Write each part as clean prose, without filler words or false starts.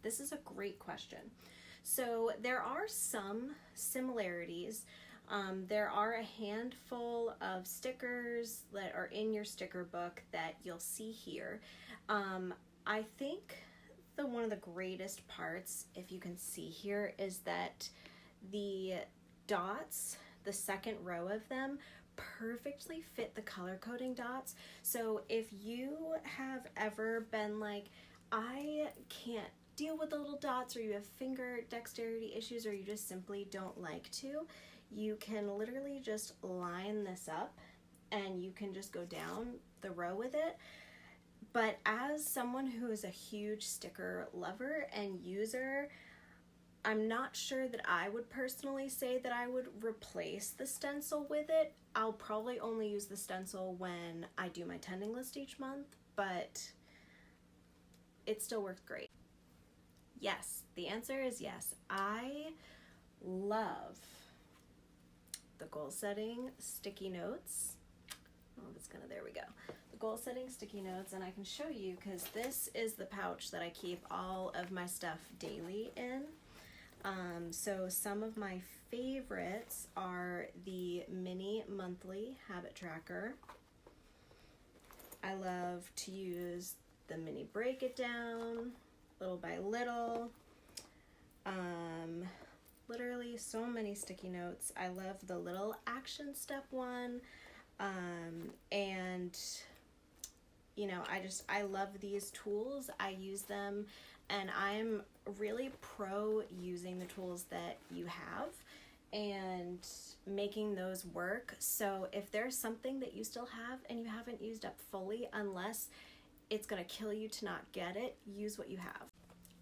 This is a great question. So there are some similarities. There are a handful of stickers that are in your sticker book that you'll see here. I think one of the greatest parts, if you can see here, is that the dots, the second row of them, perfectly fit the color coding dots. So if you have ever been like, I can't deal with the little dots, or you have finger dexterity issues, or you just simply don't like to, you can literally just line this up and you can just go down the row with it. But as someone who is a huge sticker lover and user, I'm not sure that I would personally say that I would replace the stencil with it. I'll probably only use the stencil when I do my tending list each month, but it still works great. Yes, the answer is yes. I love the goal setting sticky notes. Oh, there we go. The goal setting sticky notes, and I can show you because this is the pouch that I keep all of my stuff daily in. So some of my favorites are the mini monthly habit tracker. I love to use the mini break it down little by little. Literally so many sticky notes. I love the little action step one. And you know, I love these tools. I use them, and I'm really pro using the tools that you have and making those work. So if there's something that you still have and you haven't used up fully, unless it's gonna kill you to not get it, use what you have.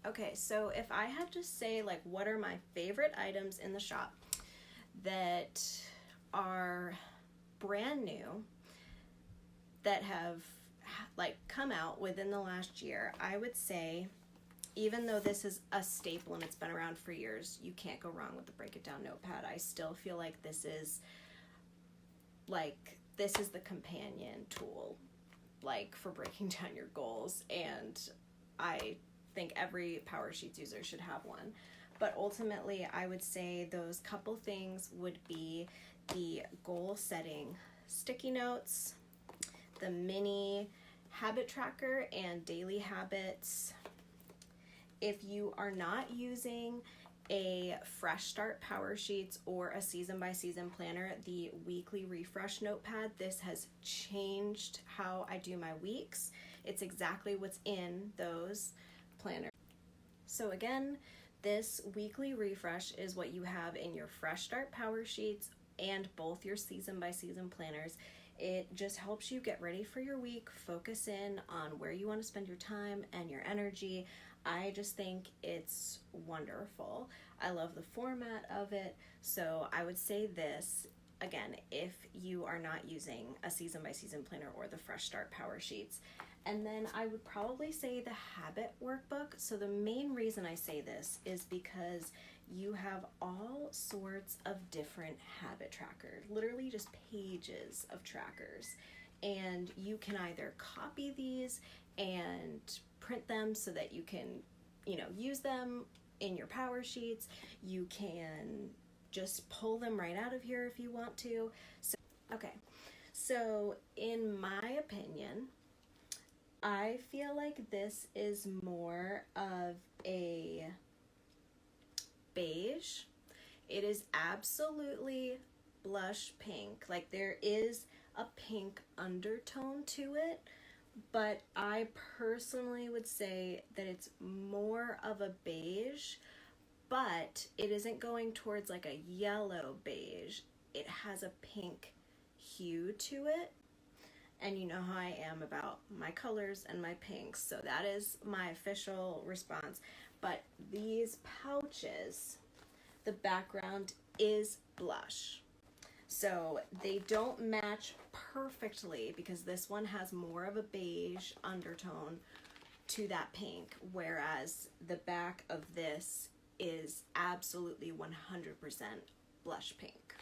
Okay, so if I had to say like what are my favorite items in the shop that are brand new, that have like come out within the last year, I would say, even though this is a staple and it's been around for years, you can't go wrong with the Break It Down notepad. I still feel like this is the companion tool, like, for breaking down your goals, and I think every Powersheets user should have one. But ultimately, I would say those couple things would be the goal setting sticky notes, the mini habit tracker and daily habits. If you are not using a Fresh Start Powersheets or a season by season planner, the weekly refresh notepad, this has changed how I do my weeks. It's exactly what's in those planners. So again, this weekly refresh is what you have in your Fresh Start Powersheets and both your season by season planners. It just helps you get ready for your week, focus in on where you want to spend your time and your energy. I just think it's wonderful. I love the format of it. So I would say this, again, if you are not using a season by season planner or the Fresh Start Powersheets. And then I would probably say the habit workbook. So the main reason I say this is because you have all sorts of different habit trackers, literally just pages of trackers. And you can either copy these and print them so that you can, use them in your Powersheets. You can just pull them right out of here if you want to. So in my opinion, I feel like this is more of a beige. It is absolutely blush pink. Like, there is a pink undertone to it, but I personally would say that it's more of a beige, but it isn't going towards like a yellow beige. It has a pink hue to it. And you know how I am about my colors and my pinks, so that is my official response. But these pouches, the background is blush. So they don't match perfectly because this one has more of a beige undertone to that pink, whereas the back of this is absolutely 100% blush pink.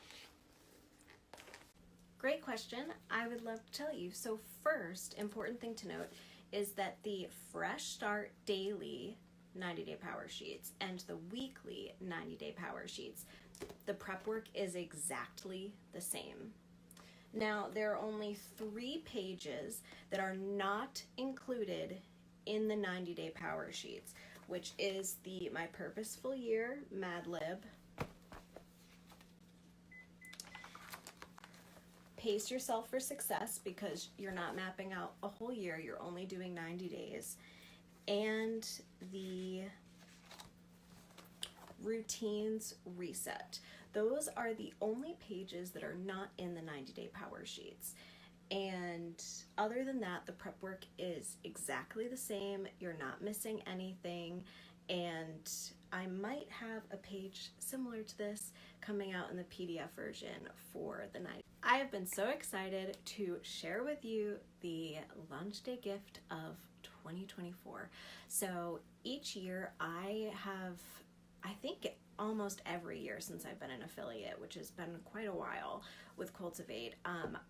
Great question. I would love to tell you. So first, important thing to note is that the Fresh Start Daily 90-day power sheets and the weekly 90-day power sheets, the prep work is exactly the same. Now, there are only 3 pages that are not included in the 90-day power sheets, which is the My Purposeful Year Mad Lib, Pace Yourself for Success, because you're not mapping out a whole year, you're only doing 90 days, and the Routines Reset. Those are the only pages that are not in the 90-day power sheets. And other than that, the prep work is exactly the same. You're not missing anything. And I might have a page similar to this coming out in the PDF version for the 90. I have been so excited to share with you the launch day gift of 2024. So each year I think almost every year since I've been an affiliate, which has been quite a while with Cultivate,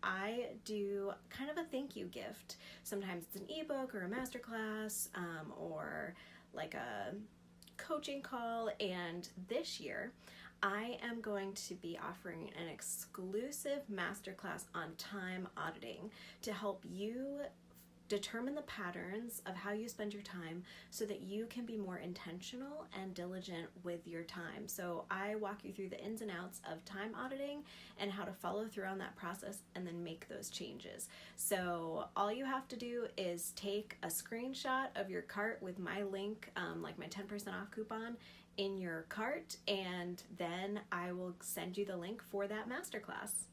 I do kind of a thank you gift. Sometimes it's an ebook or a masterclass, or like a coaching call. And this year I am going to be offering an exclusive masterclass on time auditing to help you determine the patterns of how you spend your time so that you can be more intentional and diligent with your time. So I walk you through the ins and outs of time auditing and how to follow through on that process and then make those changes. So all you have to do is take a screenshot of your cart with my link, like my 10% off coupon in your cart, and then I will send you the link for that masterclass.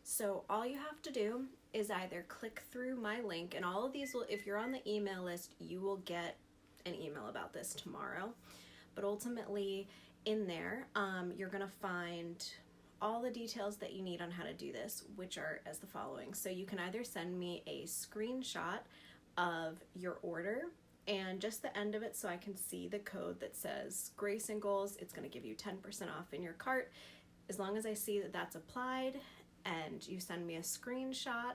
So all you have to do is either click through my link, and all of these will, if you're on the email list, you will get an email about this tomorrow. But ultimately in there, you're gonna find all the details that you need on how to do this, which are as the following. So you can either send me a screenshot of your order and just the end of it so I can see the code that says Grace and Goals. It's gonna give you 10% off in your cart. As long as I see that that's applied and you send me a screenshot,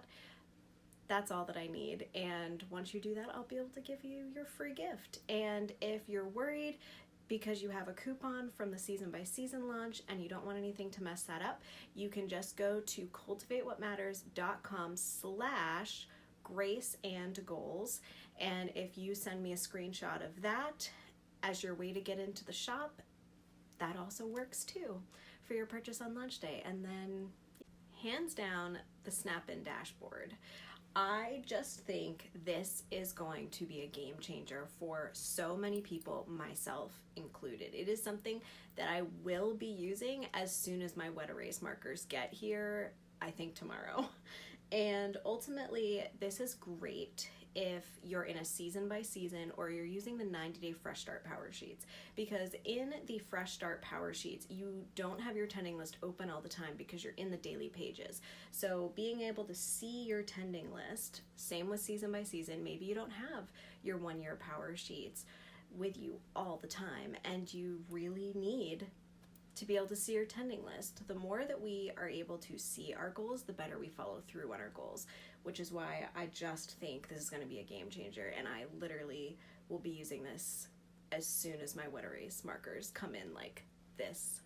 that's all that I need. And once you do that, I'll be able to give you your free gift. And if you're worried because you have a coupon from the Season by Season launch and you don't want anything to mess that up, you can just go to cultivatewhatmatters.com/graceandgoals. And if you send me a screenshot of that as your way to get into the shop, that also works too for your purchase on launch day. And then hands down, the Snap-in dashboard. I just think this is going to be a game changer for so many people, myself included. It is something that I will be using as soon as my wet erase markers get here, I think tomorrow. And ultimately, this is great if you're in a season by season or you're using the 90-day Fresh Start Power Sheets, because in the Fresh Start Power Sheets, you don't have your tending list open all the time because you're in the daily pages. So being able to see your tending list, same with season by season, maybe you don't have your 1-year power sheets with you all the time and you really need to be able to see your tending list. The more that we are able to see our goals, the better we follow through on our goals, which is why I just think this is going to be a game changer, and I literally will be using this as soon as my wet erase markers come in, like this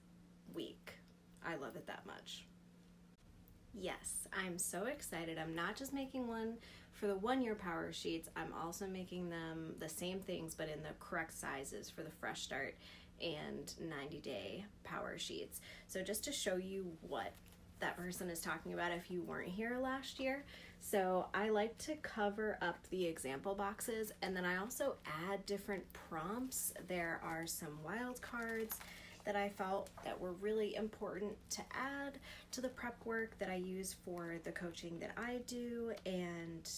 week. I love it that much. Yes, I'm so excited. I'm not just making one for the 1-year power sheets, I'm also making them the same things but in the correct sizes for the Fresh Start and 90-day power sheets. So just to show you what that person is talking about if you weren't here last year. So I like to cover up the example boxes, and then I also add different prompts. There are some wild cards that I felt that were really important to add to the prep work that I use for the coaching that I do, and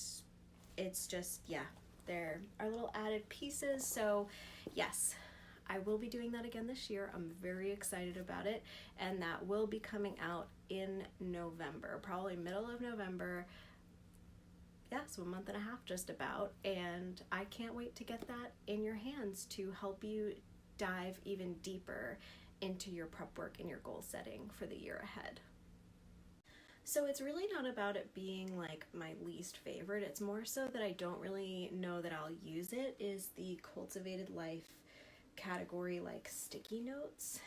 it's just, yeah, there are little added pieces. So yes, I will be doing that again this year. I'm very excited about it, and that will be coming out in November, probably middle of November. Yeah, so a month and a half just about, and I can't wait to get that in your hands to help you dive even deeper into your prep work and your goal setting for the year ahead. So it's really not about it being like my least favorite. It's more so that I don't really know that I'll use it, is the Cultivated Life category, like sticky notes.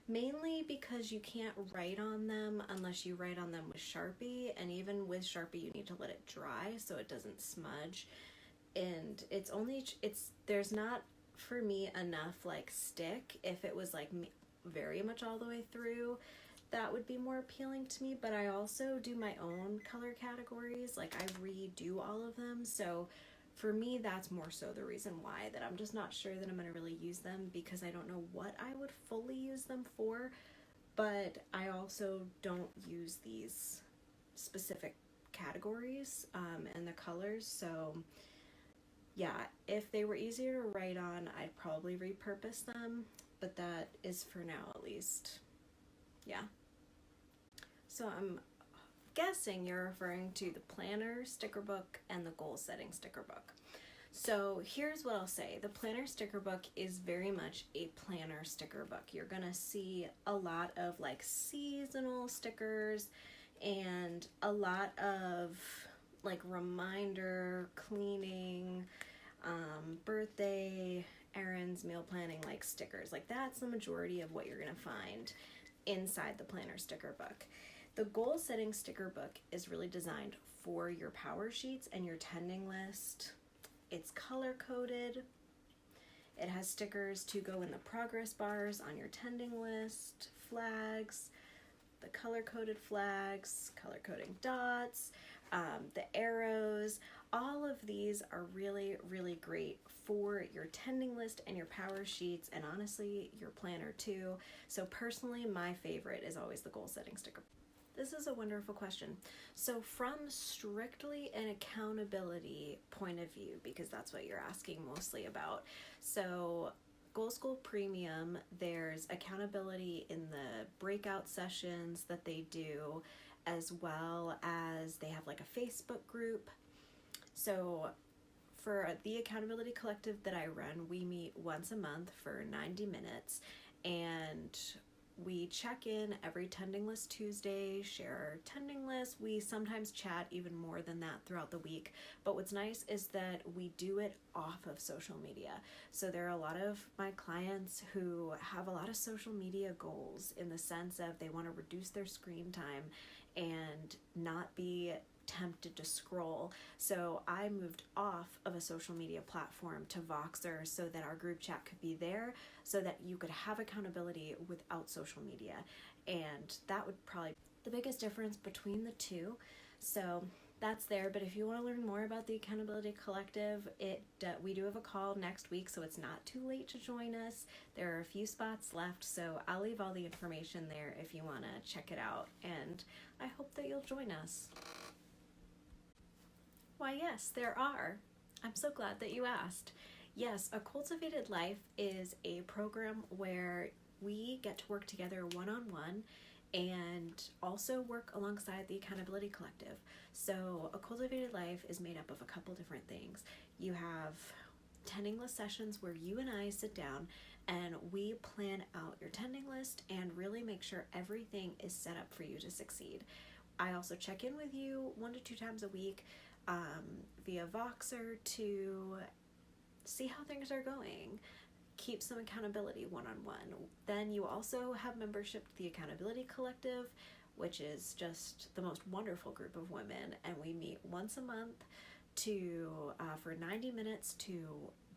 Mainly because you can't write on them unless you write on them with Sharpie, and even with Sharpie you need to let it dry so it doesn't smudge. And there's not, for me, enough like stick. If it was like very much all the way through, that would be more appealing to me. But I also do my own color categories, like I redo all of them, so for me that's more so the reason why, that I'm just not sure that I'm going to really use them, because I don't know what I would fully use them for. But I also don't use these specific categories and the colors, so yeah, if they were easier to write on, I'd probably repurpose them, but that is for now at least. Yeah. So I'm guessing you're referring to the planner sticker book and the goal setting sticker book. So here's what I'll say. The planner sticker book is very much a planner sticker book. You're gonna see a lot of like seasonal stickers and a lot of like reminder, cleaning, birthday, errands, meal planning, like stickers. Like that's the majority of what you're gonna find inside the planner sticker book. The goal setting sticker book is really designed for your power sheets and your tending list. It's color coded. It has stickers to go in the progress bars on your tending list, flags, the color coded flags, color coding dots, the arrows. All of these are really, really great for your tending list and your power sheets, and honestly your planner too. So personally, my favorite is always the goal setting sticker. This is a wonderful question. So from strictly an accountability point of view, because that's what you're asking mostly about, so Goal School Premium, there's accountability in the breakout sessions that they do, as well as they have like a Facebook group. So for the accountability collective that I run, we meet once a month for 90 minutes, and we check in every tending list Tuesday, share our tending list. We sometimes chat even more than that throughout the week. But what's nice is that we do it off of social media. So there are a lot of my clients who have a lot of social media goals, in the sense of they want to reduce their screen time and not be tempted to scroll. So I moved off of a social media platform to Voxer so that our group chat could be there, so that you could have accountability without social media. And that would probably be the biggest difference between the two. So that's there. But if you want to learn more about the Accountability Collective, we do have a call next week, so it's not too late to join us. There are a few spots left, so I'll leave all the information there if you want to check it out, and I hope that you'll join us. Why, yes, there are. I'm so glad that you asked. Yes, A Cultivated Life is a program where we get to work together one-on-one and also work alongside the Accountability Collective. So A Cultivated Life is made up of a couple different things. You have tending list sessions where you and I sit down and we plan out your tending list and really make sure everything is set up for you to succeed. I also check in with you 1 to 2 times a week via Voxer to see how things are going, keep some accountability one-on-one. Then you also have membership to the Accountability Collective, which is just the most wonderful group of women, and we meet once a month for 90 minutes to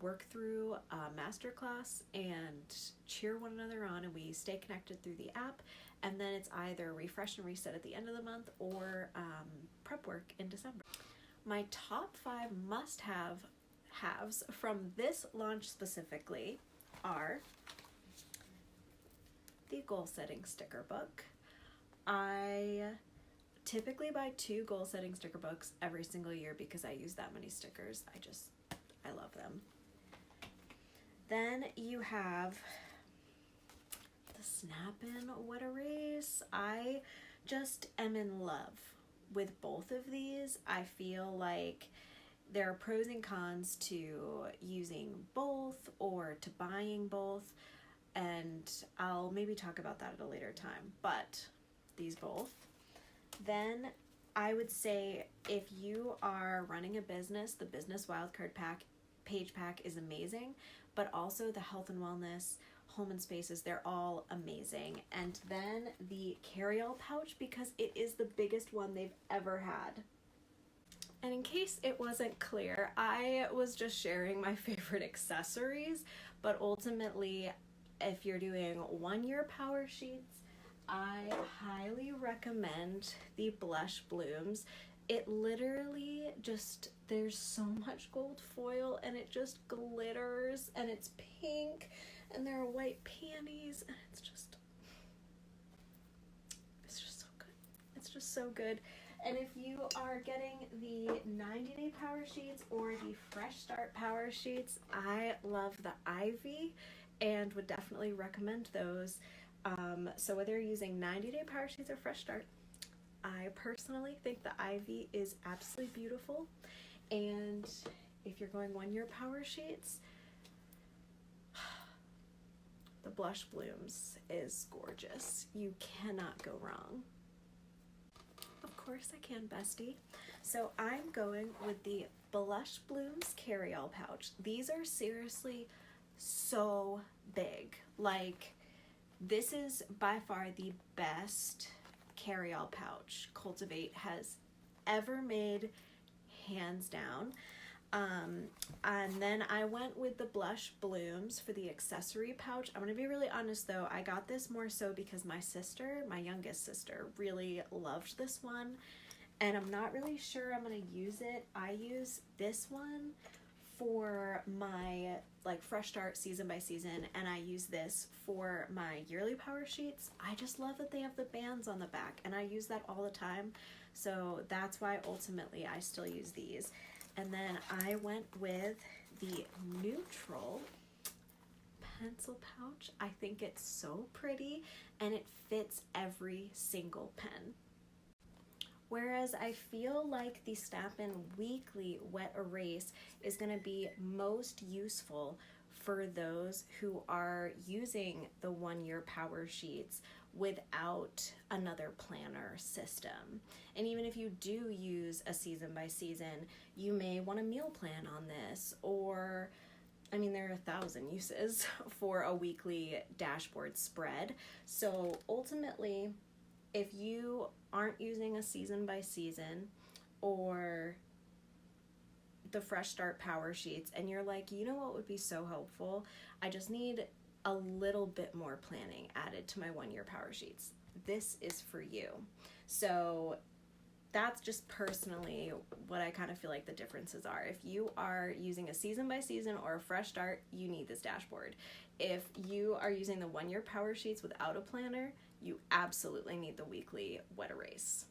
work through a masterclass and cheer one another on, and we stay connected through the app. And then it's either refresh and reset at the end of the month or prep work in December. My top 5 must-haves from this launch specifically are the goal setting sticker book. I typically buy 2 goal setting sticker books every single year because I use that many stickers. I love them. Then you have the Snap-in Wet Erase. I just am in love with both of these. I feel like there are pros and cons to using both or to buying both, and I'll maybe talk about that at a later time, but these both. Then I would say if you are running a business, the Business Wildcard Page Pack is amazing, but also the Health and Wellness, Home and Spaces, they're all amazing. And then the carry-all pouch, because it is the biggest one they've ever had. And in case it wasn't clear, I was just sharing my favorite accessories, but ultimately, if you're doing 1 year Powersheets, I highly recommend the Blush Blooms. It literally just, there's so much gold foil and it just glitters and it's pink and there are white panties and it's just so good. It's just so good. And if you are getting the 90-day Powersheets or the Fresh Start Powersheets, I love the Ivy and would definitely recommend those. So whether you're using 90-day Powersheets or Fresh Start, I personally think the Ivy is absolutely beautiful. And if you're going 1 year Powersheets, the Blush Blooms is gorgeous. You cannot go wrong. Of course I can, bestie. So I'm going with the Blush Blooms carry-all pouch. These are seriously so big. Like, this is by far the best carry-all pouch Cultivate has ever made, hands down. And then I went with the Blush Blooms for the accessory pouch. I'm going to be really honest though, I got this more so because my sister, my youngest sister, really loved this one. And I'm not really sure I'm going to use it. I use this one for my Fresh Start season by season, and I use this for my yearly Powersheets. I just love that they have the bands on the back, and I use that all the time. So that's why ultimately I still use these. And then I went with the neutral pencil pouch. I think it's so pretty and it fits every single pen. Whereas I feel like the Snap-in Weekly Wet Erase is going to be most useful for those who are using the 1 year Powersheets without another planner system. And even if you do use a season by season, you may want to meal plan on this, or there are 1,000 uses for a weekly dashboard spread. So ultimately, if you aren't using a season by season or the Fresh Start Powersheets and you're like, you know what would be so helpful? I just need a little bit more planning added to my 1 year Powersheets. This is for you. So that's just personally what I kind of feel like the differences are. If you are using a season by season or a Fresh Start, you need this dashboard. If you are using the 1 year Powersheets without a planner, you absolutely need the weekly Wet Erase.